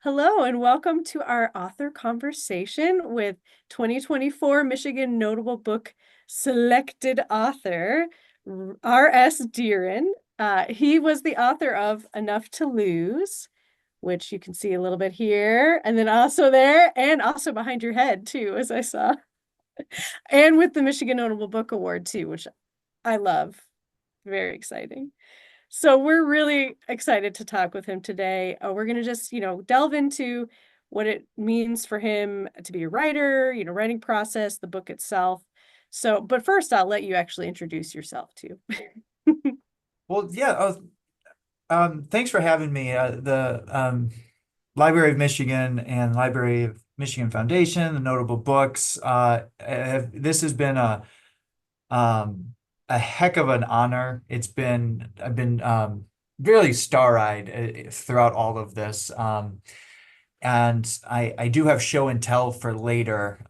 Hello, and welcome to our author conversation with 2024 Michigan Notable Book selected author R.S. Deeren. He was the author of Enough to Lose, which you can see a little bit here, and then also there, and also behind your head, too, as I saw, and with the Michigan Notable Book Award, too, which I love. Very exciting. So we're really excited to talk with him today. We're going to just, delve into what it means for him to be a writer, writing process, the book itself. So, but first I'll let you actually introduce yourself too. Well, yeah. Thanks for having me. The Library of Michigan and Library of Michigan Foundation, the notable books. This has been um, a heck of an honor. I've been really star-eyed throughout all of this. And I do have show and tell for later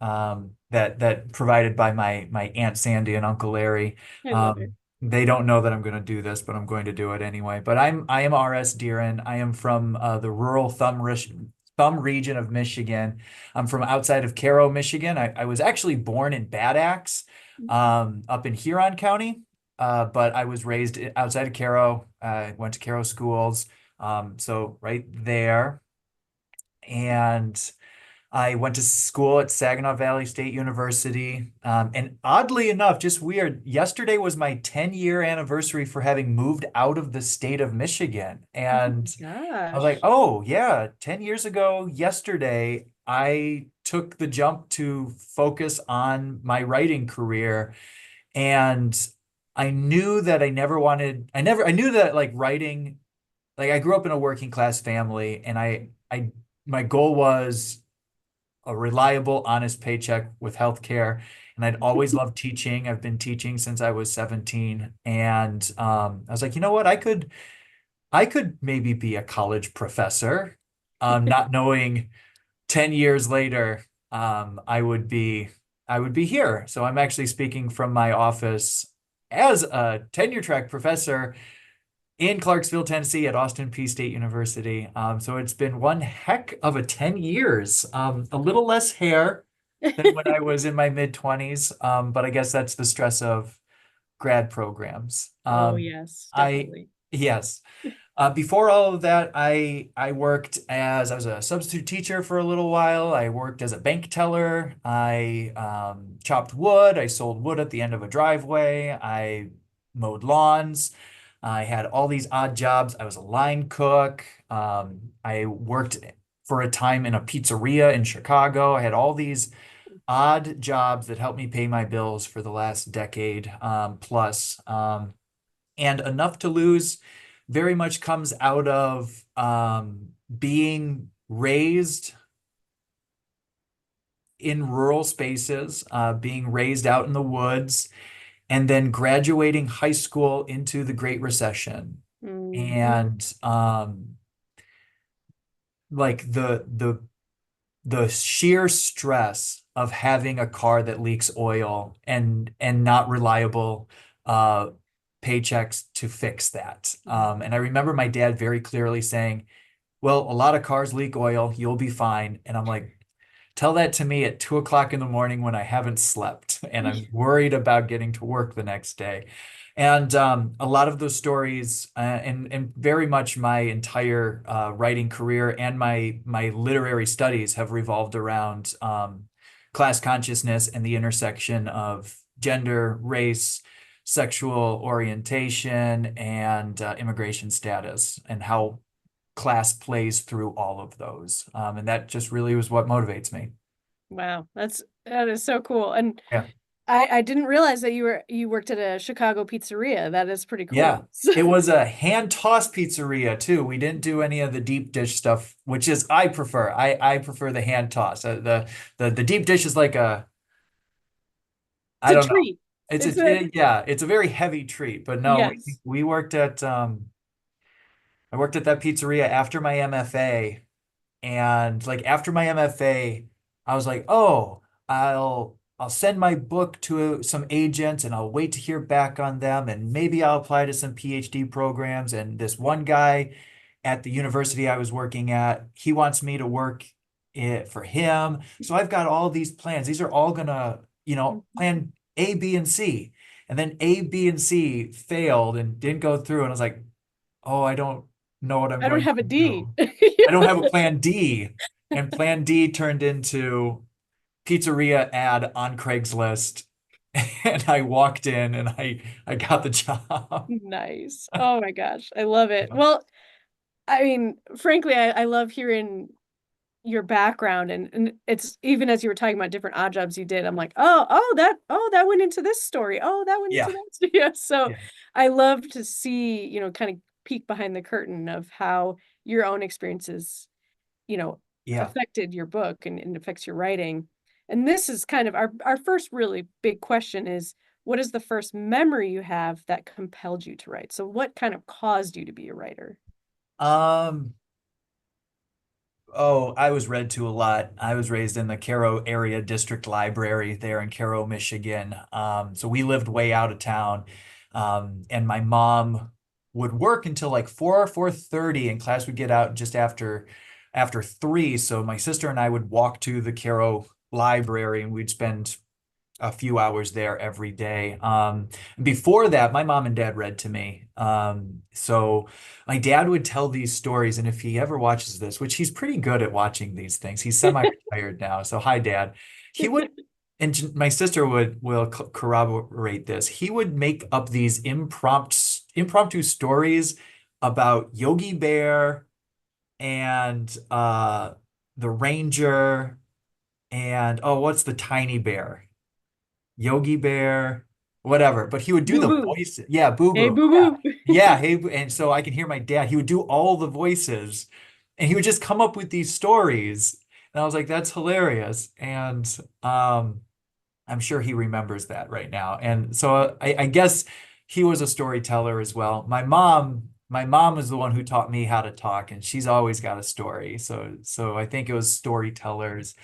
that provided by my Aunt Sandy and Uncle Larry. I love it. They don't know that I'm going to do this, but I'm going to do it anyway. But I am R.S. Deeren. I am from the rural thumb region of Michigan. I'm from outside of Cairo, Michigan. I was actually born in Bad Axe, up in Huron County, but I was raised outside of Cairo. Went to Cairo schools, so right there. And I went to school at Saginaw Valley State University. And oddly enough, just weird, yesterday was my 10-year anniversary for having moved out of the state of Michigan. Oh And my I was like, gosh. oh, yeah, 10 years ago, yesterday, I took the jump to focus on my writing career. And I knew that I knew that like writing, like I grew up in a working class family and my goal was a reliable, honest paycheck with healthcare. And I'd always loved teaching. I've been teaching since I was 17. And I was like, you know what? I could maybe be a college professor, not knowing 10 years later, I would be here. So I'm actually speaking from my office as a tenure track professor in Clarksville, Tennessee at Austin Peay State University. So it's been one heck of a 10 years. A little less hair than when I was in my mid 20s. But I guess that's the stress of grad programs. Oh yes, I, definitely. yes. Before all of that, I was a substitute teacher for a little while. I worked as a bank teller. I chopped wood. I sold wood at the end of a driveway. I mowed lawns. I had all these odd jobs. I was a line cook. I worked for a time in a pizzeria in Chicago. I had all these odd jobs that helped me pay my bills for the last decade plus. And Enough to Lose very much comes out of being raised in rural spaces, being raised out in the woods, and then graduating high school into the Great Recession. Mhm. And like the sheer stress of having a car that leaks oil and not reliable uh paychecks to fix that. And I remember my dad very clearly saying, well, a lot of cars leak oil, you'll be fine. And I'm like, tell that to me at 2 o'clock in the morning when I haven't slept and I'm worried about getting to work the next day. And a lot of those stories, and very much my entire writing career and my literary studies have revolved around class consciousness and the intersection of gender, race, sexual orientation, and immigration status, and how class plays through all of those. And that just really was what motivates me. Wow, that is so cool. And Yeah. I didn't realize that you worked at a Chicago pizzeria. That is pretty Yeah. cool. It was a hand toss pizzeria too. We didn't do any of the deep dish stuff, which is I prefer. I prefer the hand toss. The deep dish is like a It's I a don't know. treat. It's a Yeah, it's a very heavy treat, but no, yes. we worked at I worked at that pizzeria after my MFA. And like after my MFA, I was like, oh, I'll send my book to some agents and I'll wait to hear back on them and maybe I'll apply to some PhD programs. And this one guy, at the university I was working at. He wants me to work it for him. So I've got all these plans. These are all gonna, Mhm. plan A, B, and C. And then A, B, and C failed and didn't go through. And I was like, oh, I don't know what I'm I don't going have to a D. do. I don't have a plan D. And plan D turned into pizzeria ad on Craigslist. And I walked in and I got the job. Nice. Oh my gosh, I love it. Yeah. Well, I mean, frankly, I love hearing your background and it's even as you were talking about different odd jobs you did, I'm like, that went into this story. Oh, that went into Yeah. that story. Yeah. So Yeah. I love to see, kind of peek behind the curtain of how your own experiences, you know, Yeah. affected your book and affects your writing. And this is kind of our first really big question is what is the first memory you have that compelled you to write? So what kind of caused you to be a writer? Um, Oh, I was read to a lot. I was raised in the Cairo Area District Library there in Cairo, Michigan. So we lived way out of town. And my mom would work until like 4 or 4:30 and class would get out just after 3. So my sister and I would walk to the Cairo library and we'd spend a few hours there every day. Before that, my mom and dad read to me. So my dad would tell these stories, and if he ever watches this, which he's pretty good at watching these things, he's semi-retired now. So hi, Dad. He would, and my sister will corroborate this. He would make up these impromptu stories about Yogi Bear and the Ranger and oh, what's the tiny bear? Yogi Bear, whatever. But he would do Boo the boo. voice. Yeah, Boo Hey, Boo. boo Yeah. boo. Yeah. Hey, and so I can hear my dad. He would do all the voices and he would just come up with these stories. And I was like, that's hilarious. And I'm sure he remembers that right now. And so I guess he was a storyteller as well. My mom is the one who taught me how to talk, and she's always got a story. So I think it was storytellers.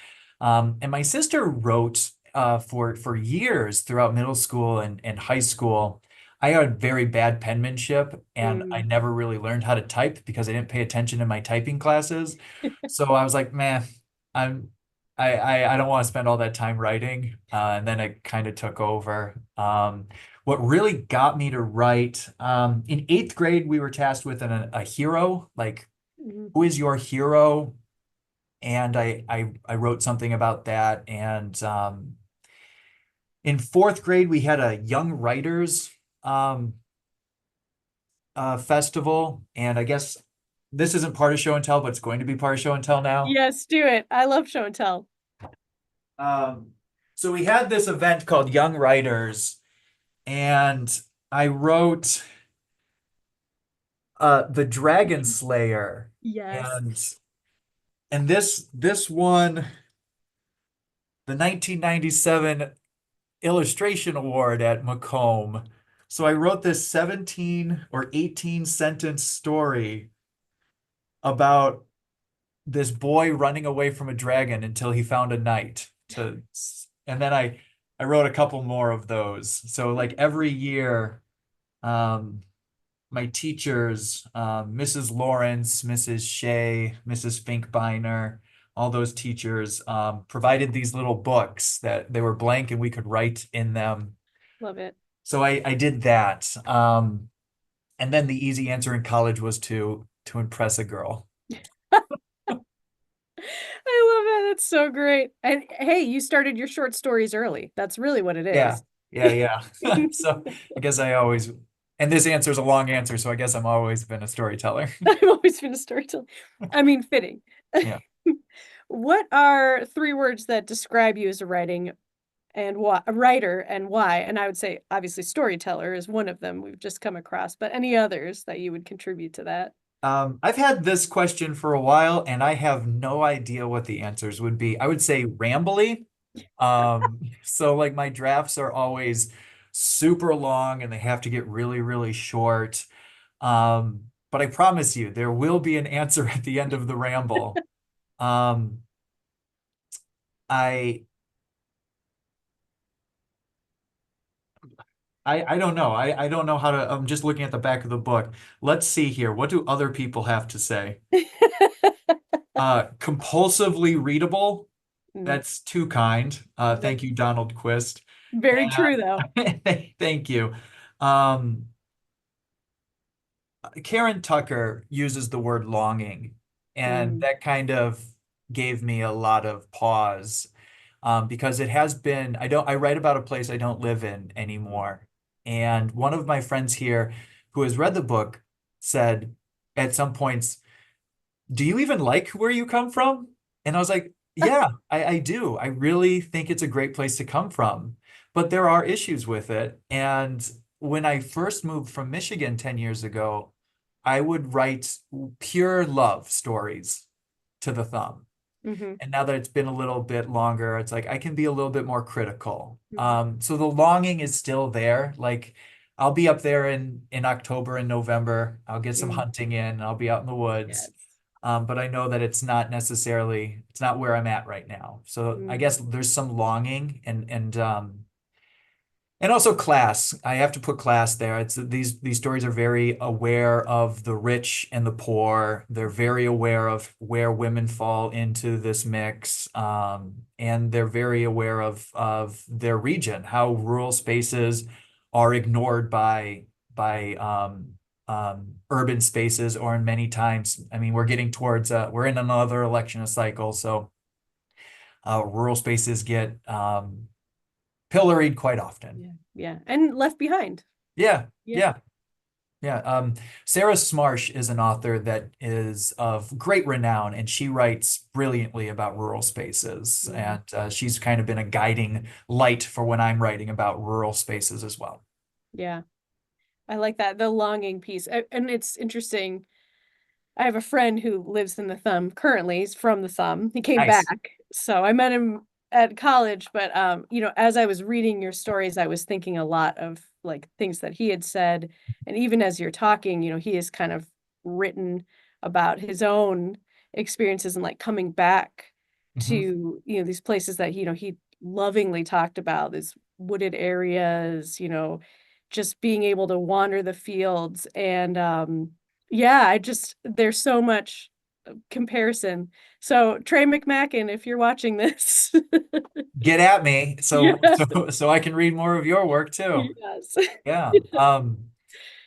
And my sister wrote for years throughout middle school and high school. I had very bad penmanship, and I Mm. never really learned how to type because I didn't pay attention in my typing classes. So I was like, man, I'm I don't want to spend all that time writing. And then it kind of took over. What really got me to write, in 8th grade, we were tasked with a hero, like Mhm. who is your hero? And I wrote something about that. And in 4th grade, we had a young writers um, festival. And I guess this isn't part of show and tell, but it's going to be part of show and tell now. Yes, do it. I love show and tell. Um, so we had this event called Young Writers, and I wrote the Dragon Slayer, Yes. and this won the 1997 Illustration Award at Macomb. So I wrote this 17 or 18 sentence story about this boy running away from a dragon until he found a knight to, and then I wrote a couple more of those. So like every year, um, my teachers, Mrs. Lawrence, Mrs. Shea, Mrs. Finkbeiner, all those teachers provided these little books that they were blank and we could write in them. Love it. So I did that. And then the easy answer in college was to impress a girl. I love that. That's so great. And hey, you started your short stories early. That's really what it Yeah, is. yeah. So I guess and this answer is a long answer, so I guess I'm always been a storyteller. I've always been a storyteller. I mean, fitting. Yeah. What are three words that describe you as a writing and why a writer and why? And I would say obviously storyteller is one of them we've just come across, but any others that you would contribute to that? I've had this question for a while, and I have no idea what the answers would be. I would say rambly. So like my drafts are always super long and they have to get really, really short. But I promise you, there will be an answer at the end of the ramble. Um, I I don't know. I don't know how to, I'm just looking at the back of the book. Let's see here. What do other people have to say? Compulsively readable. Mm, That's too kind. Thank you, that's Donald Quist. very true, though. And thank you. Um, Karen Tucker uses the word longing, and Mm, that kind of gave me a lot of pause, because it has been, I write about a place I don't live in anymore. And one of my friends here who has read the book said at some points, do you even like where you come from? And I was like, yeah, I do. I really think it's a great place to come from. But there are issues with it. And when I first moved from Michigan 10 years ago, I would write pure love stories to the thumb. hmm And now that it's been a little bit longer, it's like I can be a little bit more critical. hmm So the longing is still there. Like I'll be up there in October and November. I'll get some mm, hunting in. I'll be out in the woods. yes. But I know that it's not where I'm at right now. So I Mm, guess there's some longing and also class. I have to put class there. It's these stories are very aware of the rich and the poor. They're very aware of where women fall into this mix. And they're very aware of their region, how rural spaces are ignored by urban spaces, or in many times, I mean, we're in another election cycle, so rural spaces get pilloried quite often. yeah, yeah, and left behind. Yeah, Yeah. yeah, yeah. Sarah Smarsh is an author that is of great renown, and she writes brilliantly about rural spaces. hmm And she's kind of been a guiding light for when I'm writing about rural spaces as well. Yeah, I like that, the longing piece. And it's interesting. I have a friend who lives in the Thumb currently. He's from the Thumb. He came Nice. back. So I met him at college, but as I was reading your stories, I was thinking a lot of like things that he had said. And even as you're talking, he has kind of written about his own experiences and like coming back Mhm. to, these places that, he lovingly talked about, these wooded areas, just being able to wander the fields and yeah, there's so much comparison. So Trey McMacken, if you're watching this, Get at me so yeah, so I can read more of your work too. yes. Yeah.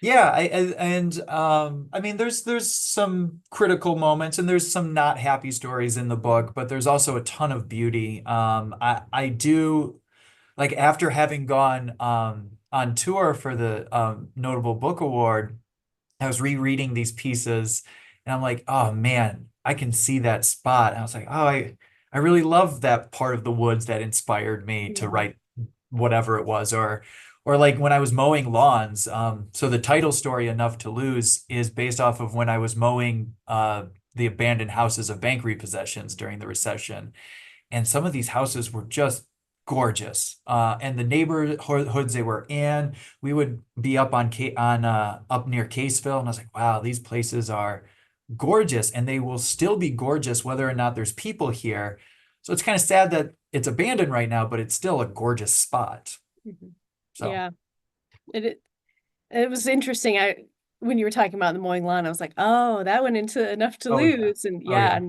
Yeah, I mean there's some critical moments and there's some not happy stories in the book, but there's also a ton of beauty. I do like after having gone on tour for the Notable Book Award, I was rereading these pieces and I'm like, oh man, I can see that spot. And I was like, oh, I really love that part of the woods that inspired me to Mhm. write whatever it was. Or like when I was mowing lawns. So the title story, Enough to Lose, is based off of when I was mowing the abandoned houses of bank repossessions during the recession. And some of these houses were just gorgeous. And the neighborhoods they were in, we would be up near Caseville, and I was like, wow, these places are gorgeous, and they will still be gorgeous whether or not there's people here. So it's kind of sad that it's abandoned right now, but it's still a gorgeous spot. Mhm. So, Yeah, it it was interesting. When you were talking about the mowing lawn, I was like, oh, that went into Enough to oh yeah, Lose, and oh yeah, yeah.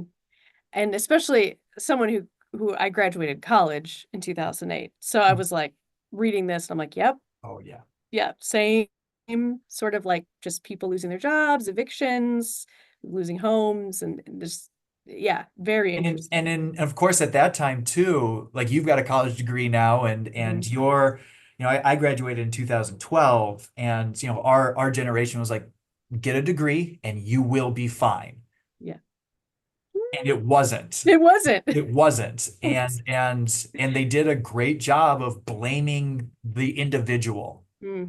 and especially someone who I graduated college in 2008. So I was like reading this, and I'm like, yep, Oh yeah. yeah, same sort of like just people losing their jobs, evictions, losing homes, and just yeah, very And interesting. in of course at that time too, like you've got a college degree now, and Mhm. you're, I graduated in 2012, and our generation was like, get a degree and you will be fine. Yeah. And it wasn't. It wasn't. It wasn't. It was. And they did a great job of blaming the individual.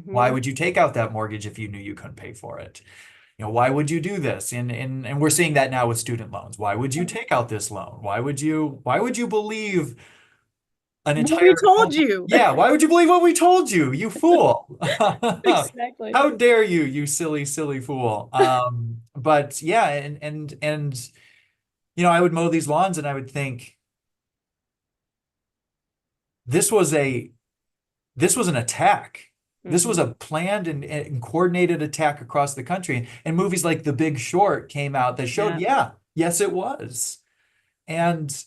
Why Mhm. would you take out that mortgage if you knew you couldn't pay for it? Why would you do this? And we're seeing that now with student loans. Why would you take out this loan? Why would you believe an What we entire told you. yeah, why would you believe what we told you, you fool? Exactly. How dare you, you silly, silly fool. But yeah, and I would mow these lawns and I would think this was a this was an attack. This was Hmm. a planned and coordinated attack across the country. And movies like The Big Short came out that showed, Yeah. yeah, yes, it was. And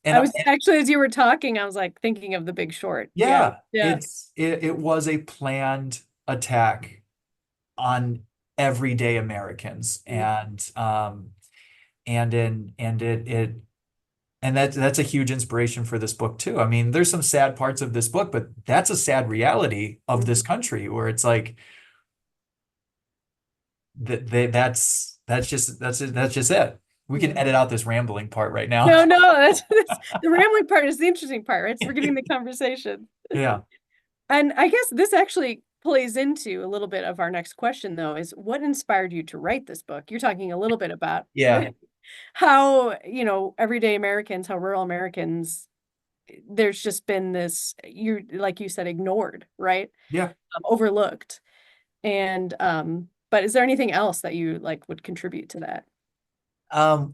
and I was actually, as you were talking, I was like thinking of The Big Short. Yeah. yeah, Yeah. it was a planned attack on everyday Americans. Mm. And that's a huge inspiration for this book too. I mean, there's some sad parts of this book, but that's a sad reality of this Mhm. country where it's like that's just it. We can Yeah. edit out this rambling part right now. No, no, that's the rambling part is the interesting part, right? So we're getting the conversation. Yeah. And I guess this actually plays into a little bit of our next question, though, is what inspired you to write this book? You're talking a little bit about Yeah. how, everyday Americans, how rural Americans, there's just been this, you like you said, ignored, right? Yeah. Overlooked. And but is there anything else that you like would contribute to that?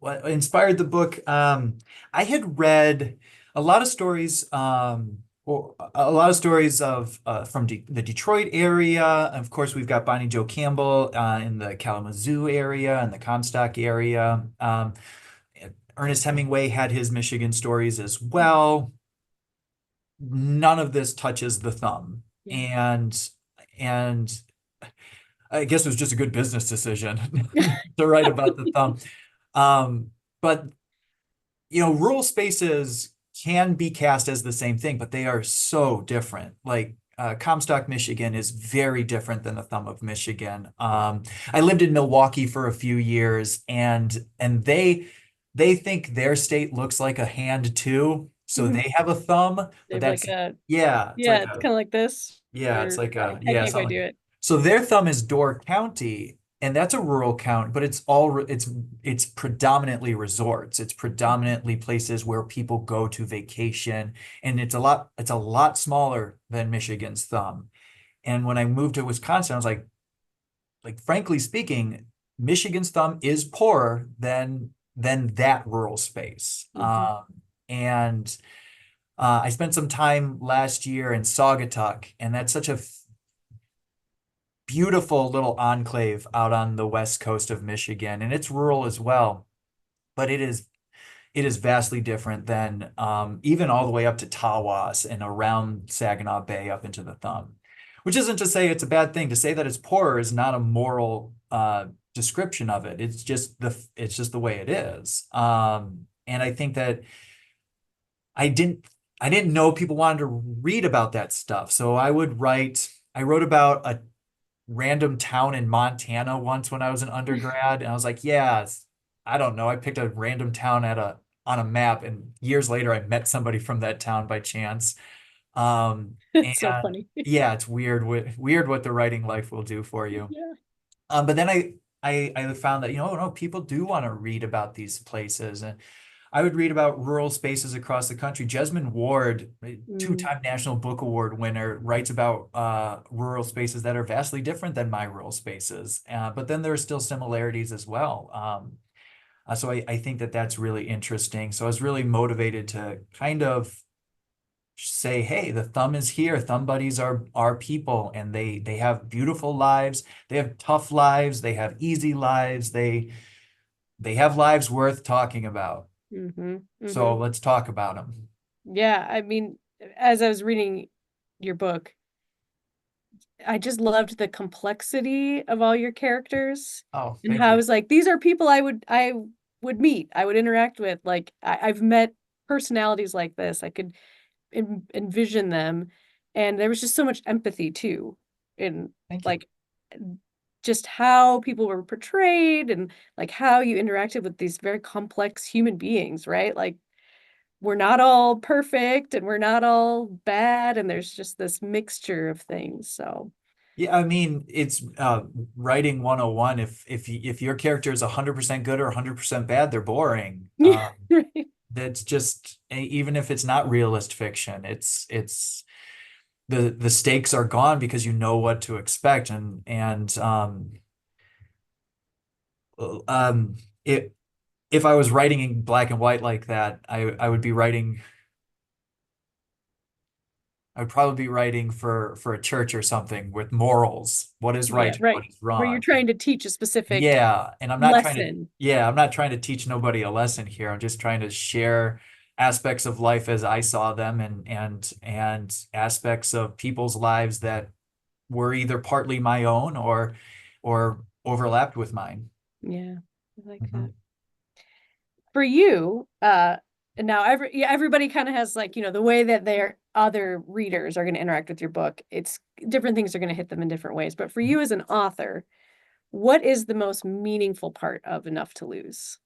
What inspired the book? I had read a lot of stories, or a lot of stories of from the Detroit area. Of course, we've got Bonnie Joe Campbell in the Kalamazoo area and the Comstock area. Ernest Hemingway had his Michigan stories as well. None of this touches the thumb, Yeah. and I guess it was just a good business decision to write about the thumb. Um, but rural spaces can be cast as the same thing, but they are so different. Like Comstock, Michigan is very different than the thumb of Michigan. I lived in Milwaukee for a few years, and they think their state looks like a hand too. So Mhm. they have a thumb, They but have like that's a, yeah, it's yeah, like it's a kind of like this, yeah, it's or like a I yeah, can't quite something. do it. So their thumb is Door County, and that's a rural count, but it's predominantly resorts. It's predominantly places where people go to vacation, and it's a lot smaller than Michigan's thumb. And when I moved to Wisconsin, I was like frankly speaking, Michigan's thumb is poorer than that rural space. Mhm. And I spent some time last year in Saugatuck, and that's such a beautiful little enclave out on the west coast of Michigan, and it's rural as well, but it is vastly different than even all the way up to Tawas and around Saginaw Bay up into the Thumb. Which isn't to say it's a bad thing. To say that it's poorer is not a moral description of it. It's just the way it is. And I think that I didn't know people wanted to read about that stuff. So I wrote about a random town in Montana once when I was an undergrad, and I was like, yeah, I don't know. I picked a random town on a map, and years later, I met somebody from that town by chance. It's so And funny. yeah, it's weird what the writing life will do for you. Yeah. But then I found that no, people do want to read about these places, and I would read about rural spaces across the country. Jesmyn Ward, a Mm. two-time National Book Award winner, writes about rural spaces that are vastly different than my rural spaces. But then there are still similarities as well. So I think that that's really interesting. So I was really motivated to kind of say, hey, the thumb is here. Thumb buddies are people, and they have beautiful lives. They have tough lives. They have easy lives. They have lives worth talking about. Hmm. So Hmm. let's talk about them. Yeah, I mean, as I was reading your book, I just loved the complexity of all your characters Oh, and thank how I you. was like, these are people I would meet, I would interact with. Like I've met personalities like this. I could envision them, and there was just so much empathy too in Thank you. like just how people were portrayed and like how you interacted with these very complex human beings, right? Like we're not all perfect and we're not all bad, and there's just this mixture of things. So Yeah, I mean, it's writing 101. If your character is 100% good or 100% bad, they're boring. yeah, right. That's just even if it's not realist fiction, it's the stakes are gone because you know what to expect, and um it if I was writing in black and white like that, I would be writing I'd probably be writing for a church or something with morals. What is right Yeah, and what right. is Where you're wrong? trying to teach a specific Yeah, and lesson. I'm not trying to teach nobody a lesson here. I'm just trying to share aspects of life as I saw them and aspects of people's lives that were either partly my own or overlapped with mine. Yeah, I like that. Mhm. For you, and now everybody kind of has like, the way that their other readers are going to interact with your book. It's different things are going to hit them in different ways. But for you as an author, what is the most meaningful part of Enough to Lose?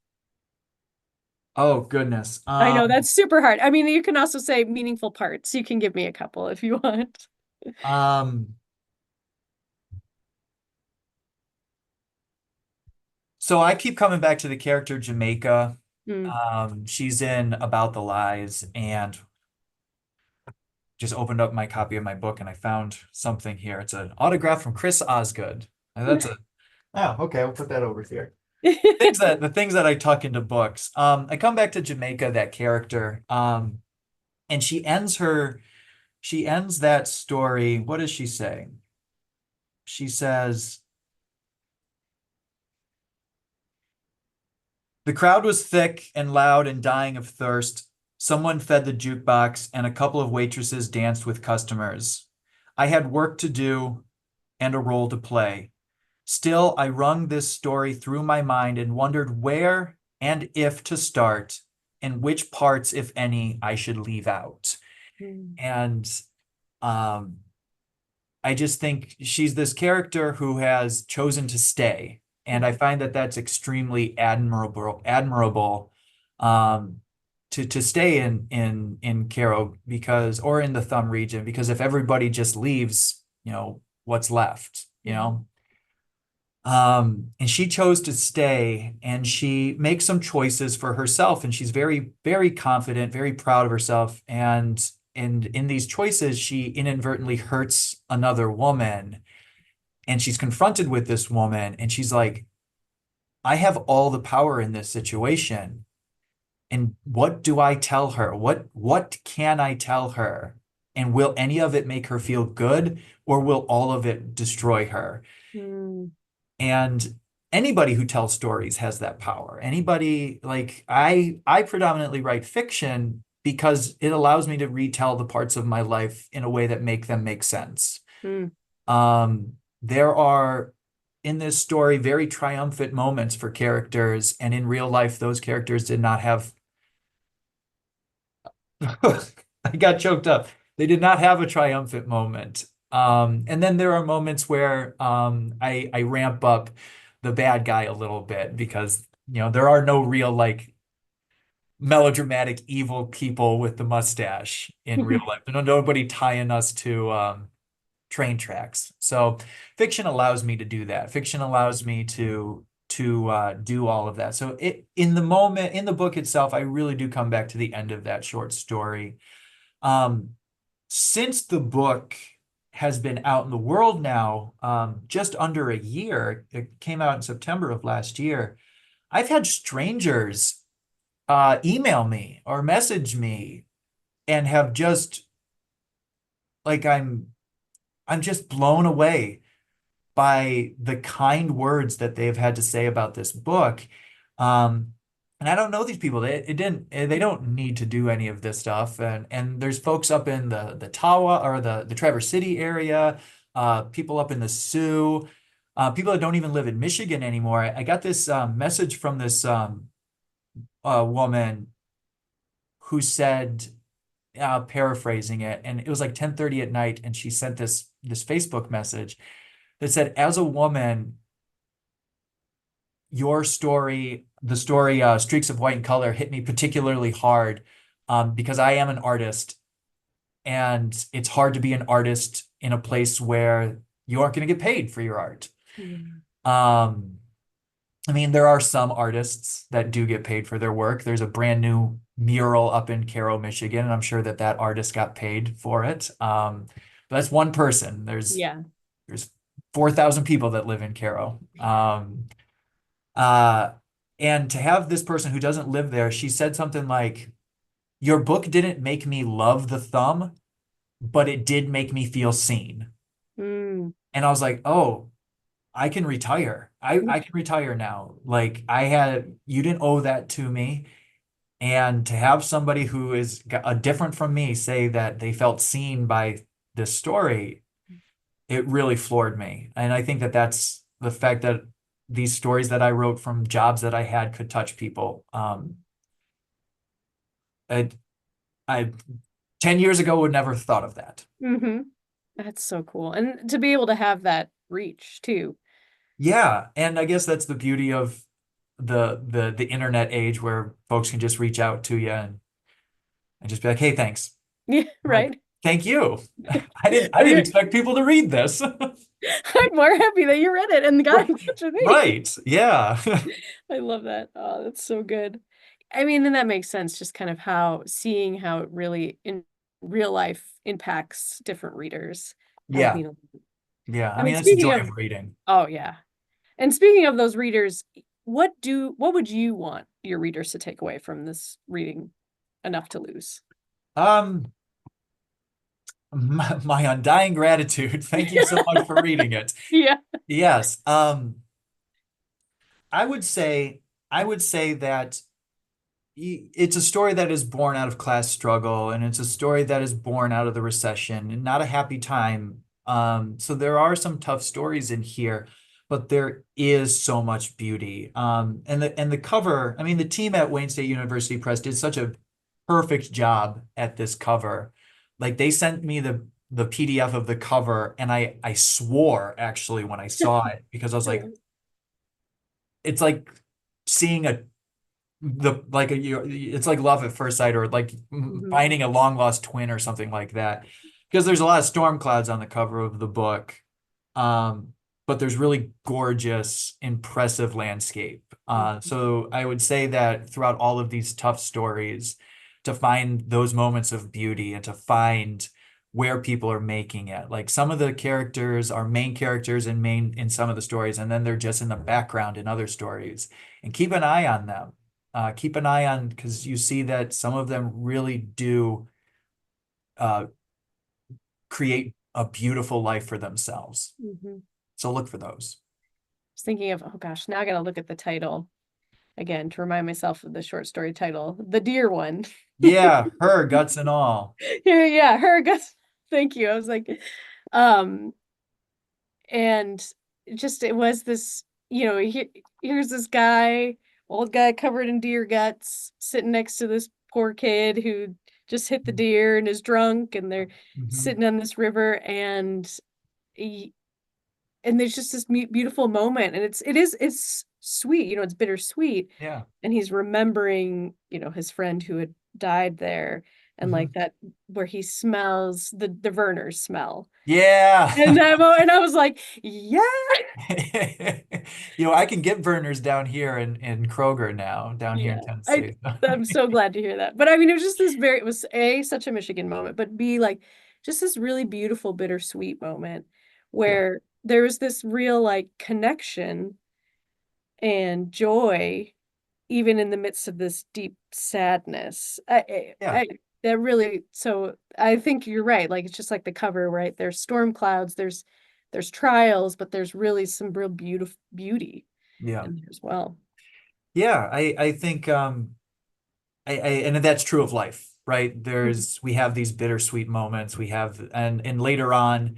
Oh goodness. I know that's super hard. I mean, you can also say meaningful parts. You can give me a couple if you want. Um, so I keep coming back to the character Jamaica. Mm. She's in About the Lies and just opened up my copy of my book and I found something here. It's an autograph from Chris Osgood. And that's a oh, okay, I'll put that over here. The things that I tuck into books. I come back to Jamaica, that character. And she ends that story. What does she say? She says, the crowd was thick and loud and dying of thirst. Someone fed the jukebox, and a couple of waitresses danced with customers. I had work to do and a role to play. Still, I wrung this story through my mind and wondered where and if to start, and which parts, if any, I should leave out. Mm. And um, I just think she's this character who has chosen to stay. And I find that that's extremely admirable um, to stay in Caro because or in the Thumb region because if everybody just leaves, what's left, you Mhm. know? And she chose to stay and she makes some choices for herself and she's very, very confident, very proud of herself. And in these choices, she inadvertently hurts another woman and she's confronted with this woman and she's like, I have all the power in this situation. And what do I tell her? What can I tell her? And will any of it make her feel good or will all of it destroy her? Mm. And anybody who tells stories has that power. Anybody like I predominantly write fiction because it allows me to retell the parts of my life in a way that make them make sense. Mm. There are in this story very triumphant moments for characters, and in real life, those characters did not have I got choked up. They did not have a triumphant moment. And then there are moments where I ramp up the bad guy a little bit because there are no real like melodramatic evil people with the mustache in real life. Nobody tying us to train tracks. So fiction allows me to do that. Fiction allows me to do all of that. So in the moment in the book itself, I really do come back to the end of that short story. Um, since the book has been out in the world now, just under a year, it came out in September of last year. I've had strangers email me or message me and have just like I'm just blown away by the kind words that they've had to say about this book. Um, and I don't know these people. They don't need to do any of this stuff. And there's folks up in the Tawa or the Traverse City area, people up in the Sioux, people that don't even live in Michigan anymore. I got this message from this woman who said, paraphrasing it, and it was like 10:30 at night, and she sent this Facebook message that said, as a woman, your story, the story Streaks of White and Color, hit me particularly hard because I am an artist, and it's hard to be an artist in a place where you aren't going to get paid for your art. Yeah. Um, I mean, there are some artists that do get paid for their work. There's a brand new mural up in Caro, Michigan, and I'm sure that that artist got paid for it. But that's one person. Yeah. There's 4,000 people that live in Caro. Uh, and to have this person who doesn't live there, she said something like, "Your book didn't make me love the thumb, but it did make me feel seen. Mm. And I was like, oh, I can retire. I can retire now. Like you didn't owe that to me. And to have somebody who is different from me say that they felt seen by this story, it really floored me. And I think that that's the fact that these stories that I wrote from jobs that I had could touch people. I, I 10 years ago would never have thought of that. Hmm. That's so cool. And to be able to have that reach too. Yeah, and I guess that's the beauty of the internet age where folks can just reach out to you and just be like, "Hey, thanks." Yeah, I'm like, right. "Thank you." I didn't I'm expect people to read this. more happy that you read it and got Right. in touch with me. Right. Yeah. I love that. Oh, that's so good. I mean, and that makes sense, just kind of how seeing how it really in real life impacts different readers. That would Yeah. mean, Yeah. I I mean, mean, that's the speaking joy of, of reading. oh yeah. And speaking of those readers, what would you want your readers to take away from this reading Enough to Lose? Um, my undying gratitude. Thank you so much for reading it. Yeah. Yes. I would say I would say that it's a story that is born out of class struggle, and it's a story that is born out of the recession and not a happy time. So there are some tough stories in here, but there is so much beauty. And the cover, I mean, the team at Wayne State University Press did such a perfect job at this cover. Like they sent me the PDF of the cover, and I swore actually when I saw it because I was like, it's like seeing it's like love at first sight, or like Mhm. finding a long lost twin or something like that, because there's a lot of storm clouds on the cover of the book, um but there's really gorgeous, impressive landscape. So I would say that throughout all of these tough stories, to find those moments of beauty and to find where people are making it, like some of the characters are main characters in some of the stories, and then they're just in the background in other stories, and keep an eye on them. Keep an eye on, because you see that some of them really do uh, create a beautiful life for themselves. Mhm. So look for those. Was thinking of, oh gosh, now I gotta look at the title again to remind myself of the short story title, the deer one. Yeah, her guts and all. Yeah, yeah, her guess. Thank you. I was like, um, and just it was this, here's this guy, old guy covered in deer guts, sitting next to this poor kid who just hit the deer and is drunk, and they're Mhm. sitting on this river, and he, and there's just this beautiful moment, and it's sweet, it's bittersweet, Yeah. and he's remembering, his friend who had died there, and like Mhm. that where he smells the Verner's smell. And Yeah. and I was like, yeah, I can get burners down here in Kroger now, down here in yeah. I Tennessee. I'm so glad to hear that. But I mean, it was just it was A, such a Michigan moment, but B, like just this really beautiful bittersweet moment Yeah. where there was this real like connection and joy even in the midst of this deep sadness. Yeah. That really, so I think you're right. Like it's just like the cover, right? There's storm clouds, there's trials, but there's really some real beautiful beauty Yeah. in there as well. Yeah. I think and that's true of life, right? Mhm. We have these bittersweet moments. We have, and later on,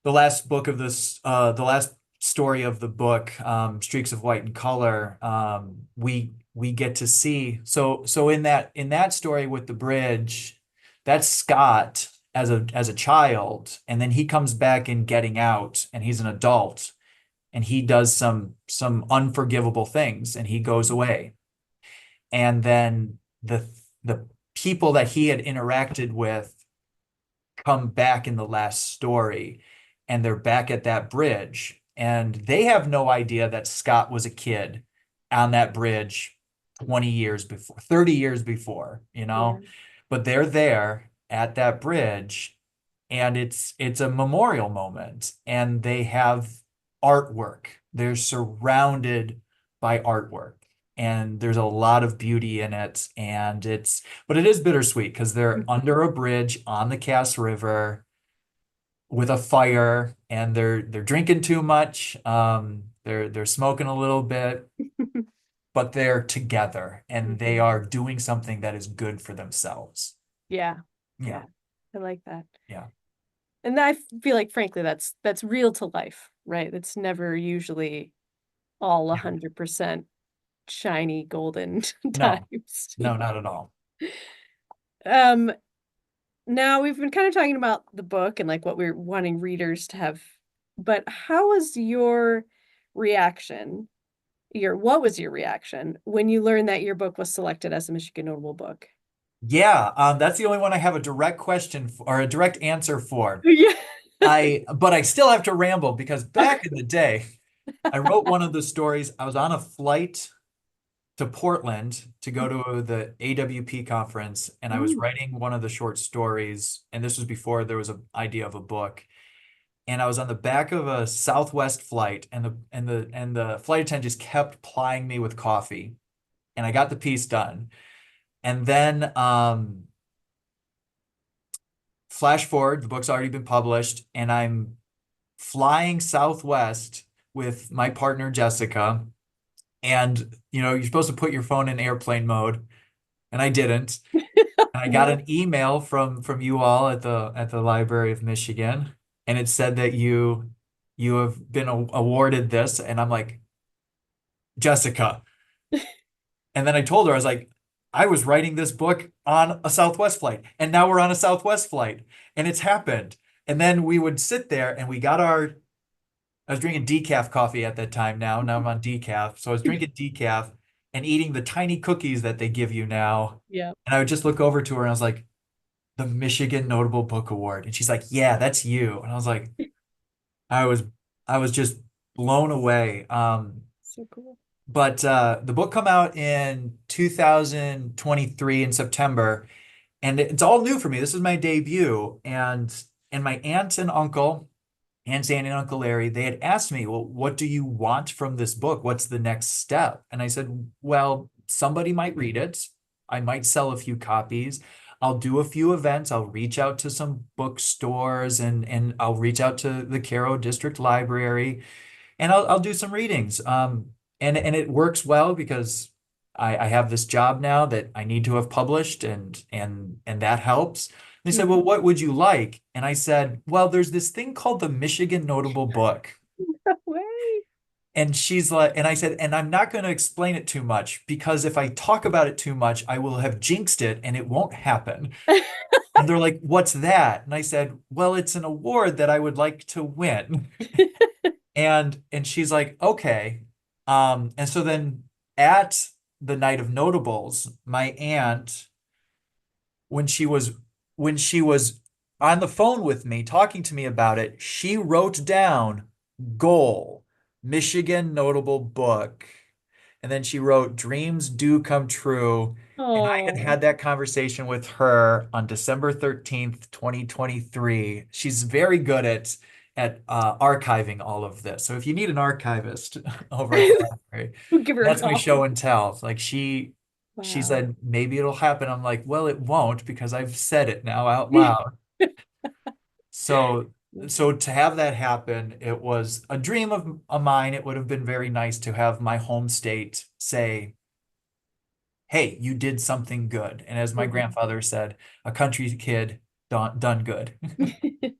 the last story of the book, Streaks of White and Color, we get to see. So in that story with the bridge, that's Scott as a child, and then he comes back in Getting Out, and he's an adult, and he does some unforgivable things, and he goes away, and then the people that he had interacted with come back in the last story, and they're back at that bridge, and they have no idea that Scott was a kid on that bridge 20 years before, 30 years before, Yeah. but they're there at that bridge, and it's a memorial moment, and they have artwork. They're surrounded by artwork, and there's a lot of beauty in it. And but it is bittersweet because they're under a bridge on the Cass River with a fire, and they're drinking too much. They're smoking a little bit, but they're together and they Mhm. are doing something that is good for themselves. Yeah. Yeah. Yeah. I like that. Yeah. And I feel like frankly that's real to life, right? It's never usually all Yeah. 100% shiny golden No, times. no, not at all. Um Now we've been kind of talking about the book and like what we're wanting readers to have, but how was your reaction? What was your reaction when you learned that your book was selected as a Michigan Notable Book? Yeah, that's the only one I have a direct question for, or a direct answer for. Yeah. But I still have to ramble because back in the day, I wrote one of the stories. I was on a flight to Portland to go to the AWP conference, and I was Mm. writing one of the short stories, and this was before there was an idea of a book. And I was on the back of a Southwest flight, and the flight attendant just kept plying me with coffee, and I got the piece done. And then flash forward, the book's already been published, and I'm flying Southwest with my partner Jessica. And you're supposed to put your phone in airplane mode, and I didn't. And I got No. an email from you all at the Library of Michigan, and it said that you have been awarded this, and I'm like, Jessica. And then I told her, I was like, I was writing this book on a Southwest flight, and now we're on a Southwest flight, and it's happened. And then we would sit there and I was drinking decaf coffee at that time now. Now I'm on decaf. So I was drinking decaf and eating the tiny cookies that they give you now. Yeah. And I would just look over to her and I was like, the Michigan Notable Book Award. And she's like, yeah, that's you. And I was like, I was I was just blown away. So cool. But the book come out in 2023 in September, and it's all new for me. This is my debut, and my aunt and uncle, Aunt Sandy and Uncle Larry, they had asked me, well, what do you want from this book? What's the next step? And I said, well, somebody might read it. I might sell a few copies. I'll do a few events. I'll reach out to some bookstores, and I'll reach out to the Caro District Library, and I'll do some readings. And it works well because I have this job now that I need to have published, and that helps. They said, well, Mhm. what would you like? And I said, well, there's this thing called the Michigan Notable Book. No way. And she's like, and I said, and I'm not going to explain it too much because if I talk about it too much, I will have jinxed it and it won't happen. And they're like, what's that? And I said, well, it's an award that I would like to win. And she's like, okay. And so then at the night of notables, my aunt, when she was when she was on the phone with me talking to me about it, she wrote down goal, Michigan Notable Book. And then she wrote dreams do come true. And I had Oh, had that conversation with her on December 13th, 2023. She's very good at archiving all of this. So if you need an archivist over at the library, we'll give her a that's my call. show and tell. Like she Wow. said maybe it'll happen. I'm like, well, it won't because I've said it now out loud. So so to have that happen, it was a dream of mine. It would have been very nice to have my home state say, hey, you did something good. And as my Mhm. grandfather said, a country kid done good.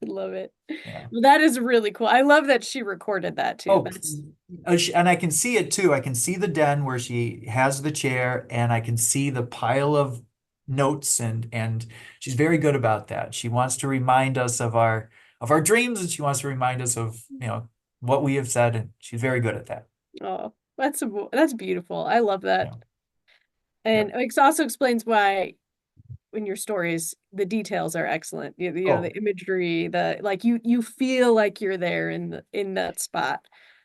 Love it. Yeah. Well, that is really cool. I love that she recorded that too. Oh, That's and I can see it too. I can see the den where she has the chair, and I can see the pile of notes, and she's very good about that. She wants to remind us of our dreams, and she wants to remind us of, what we have said, and she's very good at that. oh, that's beautiful. I love that. Yeah. And Yep. it also explains why in your stories the details are excellent. Oh, The imagery, the like you feel like you're there in that spot.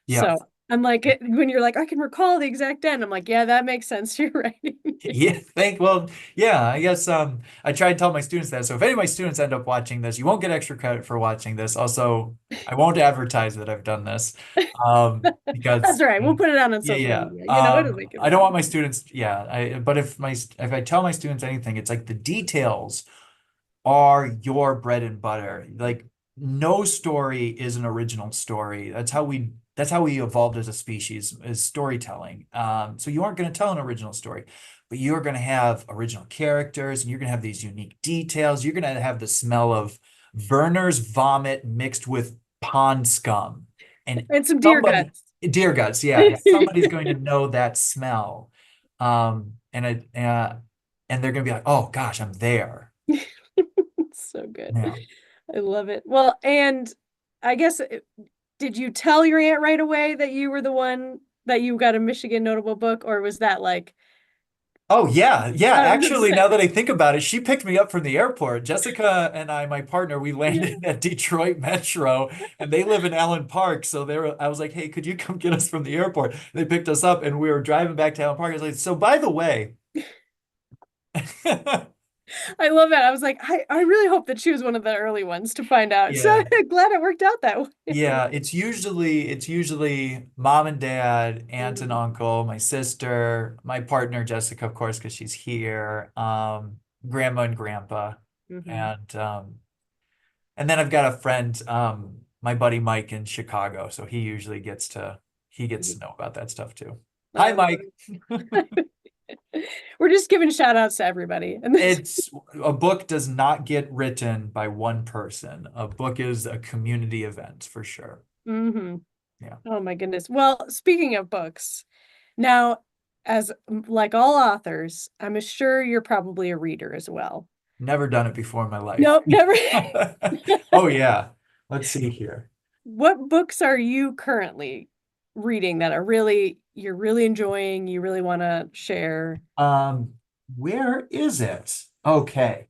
yeah. So I'm like, when you're like, I can recall the exact end. I'm like, yeah, that makes sense. You're right. Yeah, well, yeah, I guess I try to tell my students that. So if any of my students end up watching this, you won't get extra credit for watching this. Also, I won't advertise that I've done this. That's Because all right. We'll put it out on yeah, social yeah. media. You know, it'll make it I don't fun. want my students, yeah, but if I tell my students anything, it's like the details are your bread and butter. Like no story is an original story. That's how we evolved as a species, is storytelling. So you aren't going to tell an original story, but you're going to have original characters and you're going to have these unique details. You're going to have the smell of Werner's vomit mixed with pond scum. And And some deer somebody, guts. deer guts, yeah, somebody's going to know that smell. And they're going to be like, oh gosh, I'm there. So good. Yeah. I love it. Well, and I guess did you tell your aunt right away that you were the one that you got a Michigan notable book, or was that like, Oh yeah, yeah. I was gonna Actually, say, now that I think about it, she picked me up from the airport. Jessica and I, my partner, we yeah. landed at Detroit Metro, and they live in Allen Park. So I was like, "Hey, could you come get us from the airport?" They picked us up, and we were driving back to Allen Park. I was like, "So, by the way," I love that. I was like, I really hope that she was one of the early ones to find out. So yeah, I'm glad it worked out that way. yeah. It's usually mom and dad, aunt and Mhm, uncle, my sister, my partner Jessica, of course, because she's here, grandma and grandpa, mhm, and And then I've got a friend, my buddy Mike in Chicago, so he gets to mhm. know about that stuff too. I Hi, love Mike. it. We're just giving shout outs to everybody. And this, It's a book does not get written by one person. A book is a community event for sure. hmm. Yeah. Oh my goodness. Well, speaking of books, now, as like all authors, I'm sure you're probably a reader as well. Never done it before in my life. Nope, never. Oh yeah. Let's see here. What books are you currently reading that are really you're really enjoying, you really want to share? Um, where is it? Okay.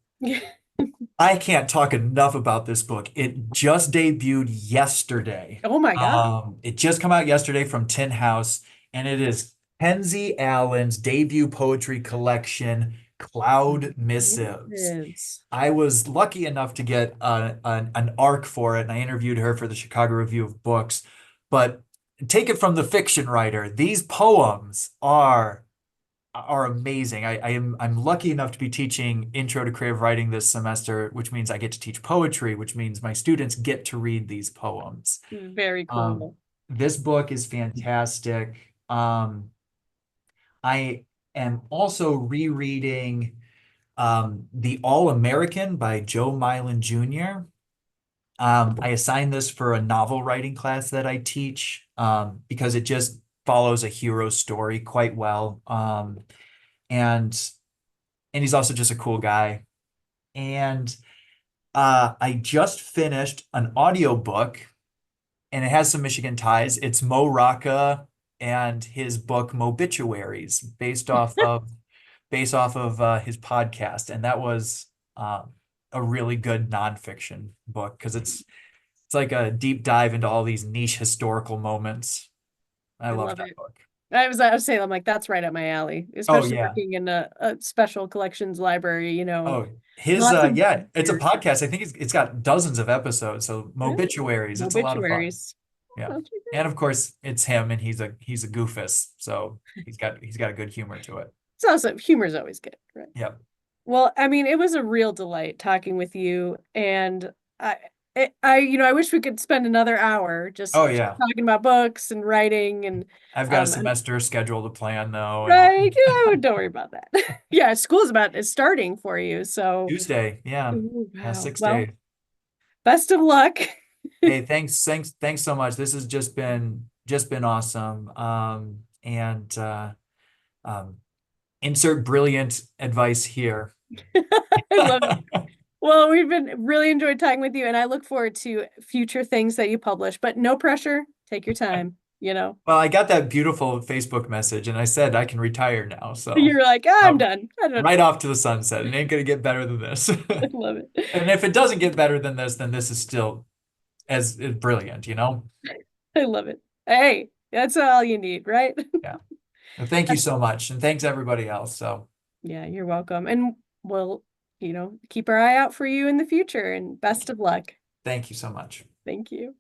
I can't talk enough about this book. It just debuted yesterday. Oh my God. It just come out yesterday from Tin House, and it is Kenzie Allen's debut poetry collection, Cloud Missives. Yes. I was lucky enough to get an arc for it, and I interviewed her for the Chicago Review of Books. But take it from the fiction writer, these poems are amazing. I'm lucky enough to be teaching Intro to Creative Writing this semester, which means I get to teach poetry, which means my students get to read these poems. Very Um, cool. this book is fantastic. I am also rereading The All-American by Joe Milan Jr. I assigned this for a novel writing class that I teach because it just follows a hero story quite well. And he's also just a cool guy. And I just finished an audiobook and it has some Michigan ties. It's Mo Rocca and his book Mobituaries, based off of his podcast. And that was a really good nonfiction book because it's like a deep dive into all these niche historical moments. I I love love that it. book. I was saying, I'm like, that's right up my alley, Oh especially yeah. working in a special collections library, Oh, his lots of yeah, it's a weird podcast. I think it's got dozens of episodes. So Mobituaries, it's a lot of fun. obituaries. Yeah. Oh, check And it of course it's him and he's a goofus. So he's got a good humor to it. It's also humor's always good, right? Yep. Well, I mean, it was a real delight talking with you, and I, I wish we could spend another hour Oh just yeah. talking about books and writing, I've got a and semester schedule to plan though and right, don't worry about that. Yeah, is starting for you, so Tuesday. Yeah. ooh, wow. Six Well, days. best of luck. Hey, thanks so much. This has just been awesome. And um insert brilliant advice here. I love it. Well, we've been really enjoyed talking with you, and I look forward to future things that you publish, but no pressure. Take your time, you know. Well, I got that beautiful Facebook message and I said I can retire now. So You're like, "Ah, I'm um, done. I don't right off to the sunset. It ain't gonna get better than this. I love it. And if it doesn't get better than this, then this is still as brilliant, you know? I love it. Hey, That's all you need, right? Yeah. Well, thank you so much. And thanks everybody else. So Yeah, you're welcome. And we'll, keep our eye out for you in the future and best of luck. thank you so much. Thank you.